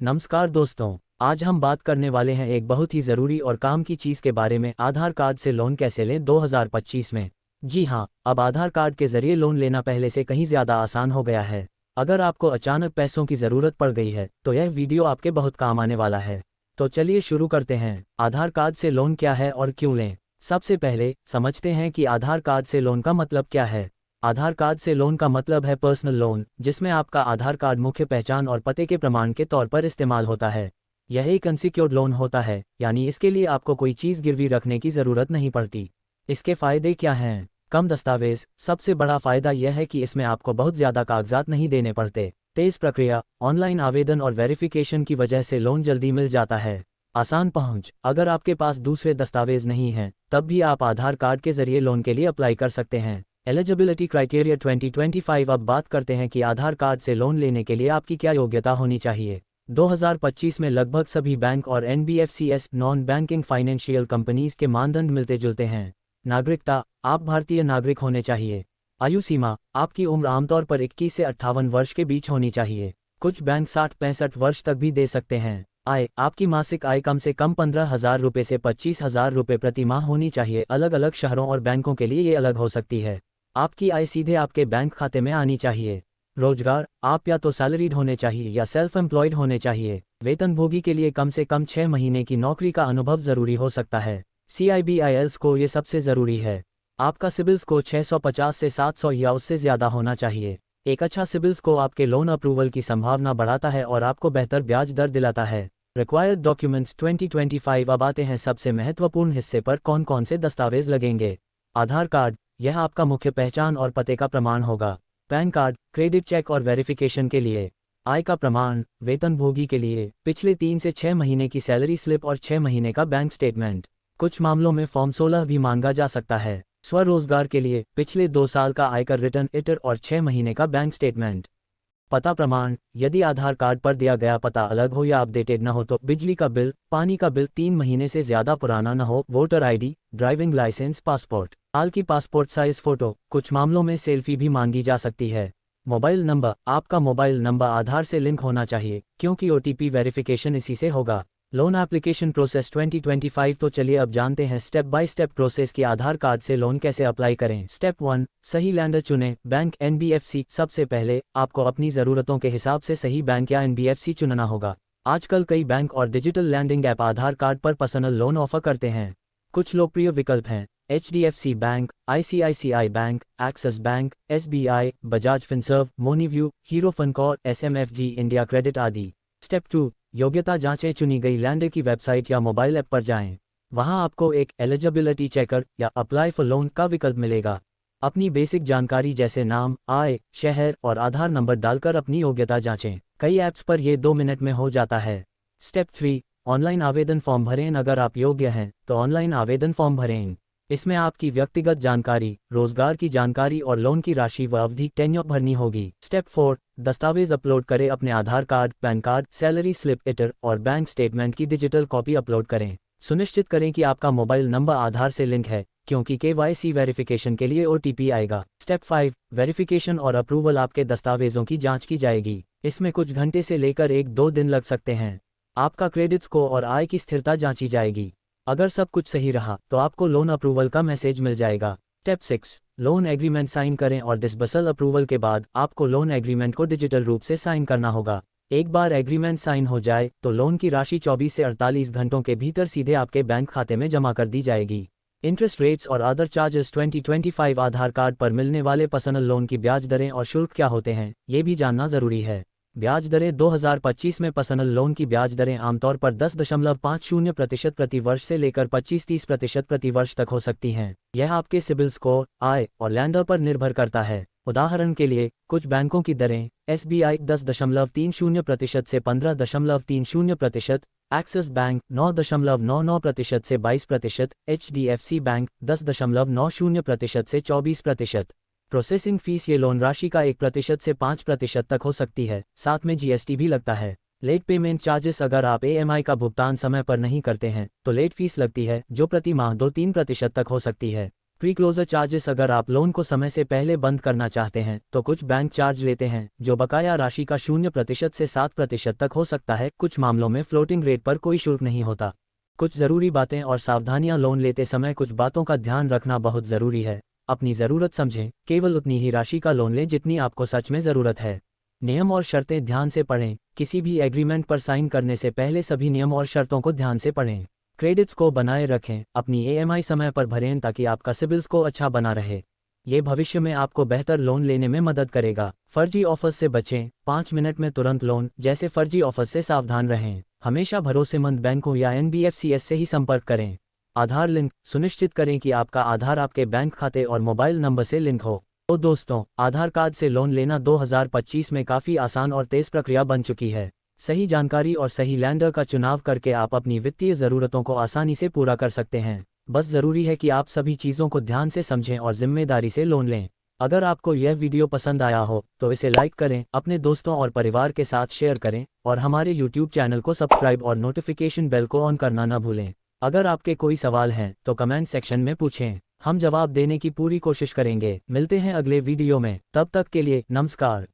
नमस्कार दोस्तों। आज हम बात करने वाले हैं एक बहुत ही ज़रूरी और काम की चीज़ के बारे में, आधार कार्ड से लोन कैसे लें 2025 में। जी हाँ, अब आधार कार्ड के ज़रिए लोन लेना पहले से कहीं ज़्यादा आसान हो गया है। अगर आपको अचानक पैसों की ज़रूरत पड़ गई है तो यह वीडियो आपके बहुत काम आने वाला है। तो चलिए शुरू करते हैं। आधार कार्ड से लोन क्या है और क्यों लें। सबसे पहले समझते हैं कि आधार कार्ड से लोन का मतलब क्या है। आधार कार्ड से लोन का मतलब है पर्सनल लोन, जिसमें आपका आधार कार्ड मुख्य पहचान और पते के प्रमाण के तौर पर इस्तेमाल होता है। यह एक अनसिक्योर्ड लोन होता है, यानी इसके लिए आपको कोई चीज़ गिरवी रखने की ज़रूरत नहीं पड़ती। इसके फ़ायदे क्या हैं? कम दस्तावेज। सबसे बड़ा फ़ायदा यह है कि इसमें आपको बहुत ज़्यादा कागजात नहीं देने पड़ते। तेज़ प्रक्रिया। ऑनलाइन आवेदन और वेरिफिकेशन की वजह से लोन जल्दी मिल जाता है। आसान पहुंच। अगर आपके पास दूसरे दस्तावेज नहीं हैं, तब भी आप आधार कार्ड के ज़रिए लोन के लिए अप्लाई कर सकते हैं। Eligibility criteria 2025। अब बात करते हैं कि आधार कार्ड से लोन लेने के लिए आपकी क्या योग्यता होनी चाहिए। 2025 में लगभग सभी बैंक और NBFCs non banking financial companies के मानदंड मिलते जुलते हैं। नागरिकता। आप भारतीय नागरिक होने चाहिए। आयु सीमा। आपकी उम्र आमतौर पर 21 से 58 वर्ष के बीच होनी चाहिए। कुछ बैंक 60-65 वर्ष तक भी दे सकते हैं। आय। आपकी मासिक आय कम से कम 15,000 रुपये से 25,000 रुपये प्रति माह होनी चाहिए। अलग अलग शहरों और बैंकों के लिए ये अलग हो सकती है। आपकी आय सीधे आपके बैंक खाते में आनी चाहिए। रोजगार। आप या तो सैलरीड होने चाहिए या सेल्फ एम्प्लॉयड होने चाहिए। वेतनभोगी के लिए कम से कम 6 महीने की नौकरी का अनुभव ज़रूरी हो सकता है। CIBIL स्कोर ये सबसे ज़रूरी है। आपका सिबिल स्कोर 650 से 700 या उससे ज़्यादा होना चाहिए। एक अच्छा सिबिल स्कोर आपके लोन अप्रूवल की संभावना बढ़ाता है और आपको बेहतर ब्याज दर दिलाता है। Required documents 2025। अब आते हैं सबसे महत्वपूर्ण हिस्से पर, कौन कौन से दस्तावेज लगेंगे। आधार कार्ड। यह आपका मुख्य पहचान और पते का प्रमाण होगा। पैन कार्ड क्रेडिट चेक और वेरिफिकेशन के लिए। आय का प्रमाण वेतनभोगी के लिए पिछले 3 से 6 महीने की सैलरी स्लिप और 6 महीने का बैंक स्टेटमेंट। कुछ मामलों में फॉर्म 16 भी मांगा जा सकता है। स्वरोजगार के लिए पिछले 2 साल का आयकर रिटर्न इटर और 6 महीने का बैंक स्टेटमेंट। पता प्रमाण। यदि आधार कार्ड पर दिया गया पता अलग हो या अपडेटेड न हो तो बिजली का बिल, पानी का बिल 3 महीने से ज़्यादा पुराना न हो। Voter ID, driving licence, passport. हाल की पासपोर्ट साइज फ़ोटो। कुछ मामलों में सेल्फी भी मांगी जा सकती है। Mobile number. आपका मोबाइल नंबर आधार से लिंक होना चाहिए, क्योंकि OTP वेरिफिकेशन इसी से होगा। Loan application process 2025। तो चलिए अब जानते हैं स्टेप बाय स्टेप प्रोसेस की आधार कार्ड से लोन कैसे अप्लाई करें। स्टेप 1, सही लैंडर चुनें। Bank NBFC। सबसे पहले आपको अपनी ज़रूरतों के हिसाब से सही बैंक या NBFC चुनना होगा। आजकल कई बैंक और digital lending app Aadhaar card पर पर्सनल लोन ऑफर करते हैं। कुछ लोकप्रिय विकल्प हैं HDFC bank, ICICI bank, Axis bank, SBI, Bajaj Finserv, Moneyview, Hero FinCorp, SMFG India credit आदि। स्टेप 2, योग्यता जांचें। चुनी गई लैंडर की वेबसाइट या मोबाइल ऐप पर जाएं। वहां आपको एक एलिजिबिलिटी चेकर या अप्लाई फॉर लोन का विकल्प मिलेगा। अपनी बेसिक जानकारी जैसे नाम, आय, शहर और आधार नंबर डालकर अपनी योग्यता जांचें। कई ऐप्स पर यह 2 मिनट में हो जाता है। स्टेप 3, ऑनलाइन आवेदन फॉर्म भरें। अगर आप योग्य हैं तो ऑनलाइन आवेदन फॉर्म भरें। इसमें आपकी व्यक्तिगत जानकारी, रोजगार की जानकारी और लोन की राशि व अवधि टेन्योर भरनी होगी। स्टेप 4, दस्तावेज अपलोड करें। अपने Aadhaar card, PAN card, salary slip इटर और बैंक स्टेटमेंट की डिजिटल कॉपी अपलोड करें। सुनिश्चित करें कि आपका मोबाइल नंबर आधार से लिंक है, क्योंकि KYC वेरिफिकेशन के लिए OTP आएगा। स्टेप 5, वेरिफिकेशन और अप्रूवल। आपके दस्तावेजों की जांच की जाएगी। इसमें कुछ घंटे से लेकर 1-2 दिन लग सकते हैं। आपका क्रेडिट स्कोर और आय की स्थिरता जांची जाएगी। अगर सब कुछ सही रहा तो आपको लोन अप्रूवल का मैसेज मिल जाएगा। स्टेप 6, लोन एग्रीमेंट साइन करें और डिसबर्सल अप्रूवल के बाद आपको लोन एग्रीमेंट को डिजिटल रूप से साइन करना होगा। एक बार एग्रीमेंट साइन हो जाए तो लोन की राशि 24 से 48 घंटों के भीतर सीधे आपके बैंक खाते में जमा कर दी जाएगी। इंटरेस्ट रेट्स और अदर चार्जेस 2025। आधार कार्ड पर मिलने वाले पर्सनल लोन की ब्याज दरें और शुल्क क्या होते हैं, ये भी जानना ज़रूरी है। ब्याज दरें 2025 में पर्सनल लोन की ब्याज दरें आमतौर पर 10.50% प्रति वर्ष से लेकर 25-30% प्रति वर्ष तक हो सकती हैं। यह आपके सिबिल स्कोर, आय और लैंडर पर निर्भर करता है। उदाहरण के लिए कुछ बैंकों की दरें SBI 10.30% से 15.30%, एक्सिस बैंक 9.99% से 22%, HDFC बैंक 10.90% से 24%। Processing fees. ये लोन राशि का 1% से 5% तक हो सकती है, साथ में GST भी लगता है। Late payment charges. अगर आप EMI का भुगतान समय पर नहीं करते हैं तो लेट फीस लगती है, जो प्रति माह 2-3% तक हो सकती है। Pre closure charges. अगर आप लोन को समय से पहले बंद करना चाहते हैं तो कुछ बैंक चार्ज लेते हैं जो बकाया राशि का 0% से 7% तक हो सकता है। कुछ मामलों में फ्लोटिंग रेट पर कोई शुल्क नहीं होता। कुछ ज़रूरी बातें और सावधानियां। लोन लेते समय कुछ बातों का ध्यान रखना बहुत ज़रूरी है। अपनी ज़रूरत समझें, केवल उतनी ही राशि का लोन लें जितनी आपको सच में ज़रूरत है। नियम और शर्तें ध्यान से पढ़ें। किसी भी एग्रीमेंट पर साइन करने से पहले सभी नियम और शर्तों को ध्यान से पढ़ें। क्रेडिट स्कोर बनाए रखें। अपनी ईएमआई समय पर भरें ताकि आपका सिबिल स्कोर अच्छा बना रहे। ये भविष्य में आपको बेहतर लोन लेने में मदद करेगा। फर्जी ऑफर्स से बचें। 5 मिनट में तुरंत लोन जैसे फर्जी ऑफर्स से सावधान रहें। हमेशा भरोसेमंद बैंकों या एनबीएफसीएस से ही संपर्क करें। आधार लिंक। सुनिश्चित करें कि आपका आधार आपके बैंक खाते और मोबाइल नंबर से लिंक हो। तो दोस्तों, आधार कार्ड से लोन लेना 2025 में काफ़ी आसान और तेज़ प्रक्रिया बन चुकी है। सही जानकारी और सही लैंडर का चुनाव करके आप अपनी वित्तीय ज़रूरतों को आसानी से पूरा कर सकते हैं। बस ज़रूरी है कि आप सभी चीज़ों को ध्यान से समझें और जिम्मेदारी से लोन लें। अगर आपको यह वीडियो पसंद आया हो तो इसे लाइक करें, अपने दोस्तों और परिवार के साथ शेयर करें और हमारे YouTube चैनल को सब्सक्राइब और नोटिफिकेशन बेल को ऑन करना न भूलें। अगर आपके कोई सवाल हैं तो कमेंट सेक्शन में पूछें, हम जवाब देने की पूरी कोशिश करेंगे। मिलते हैं अगले वीडियो में, तब तक के लिए नमस्कार।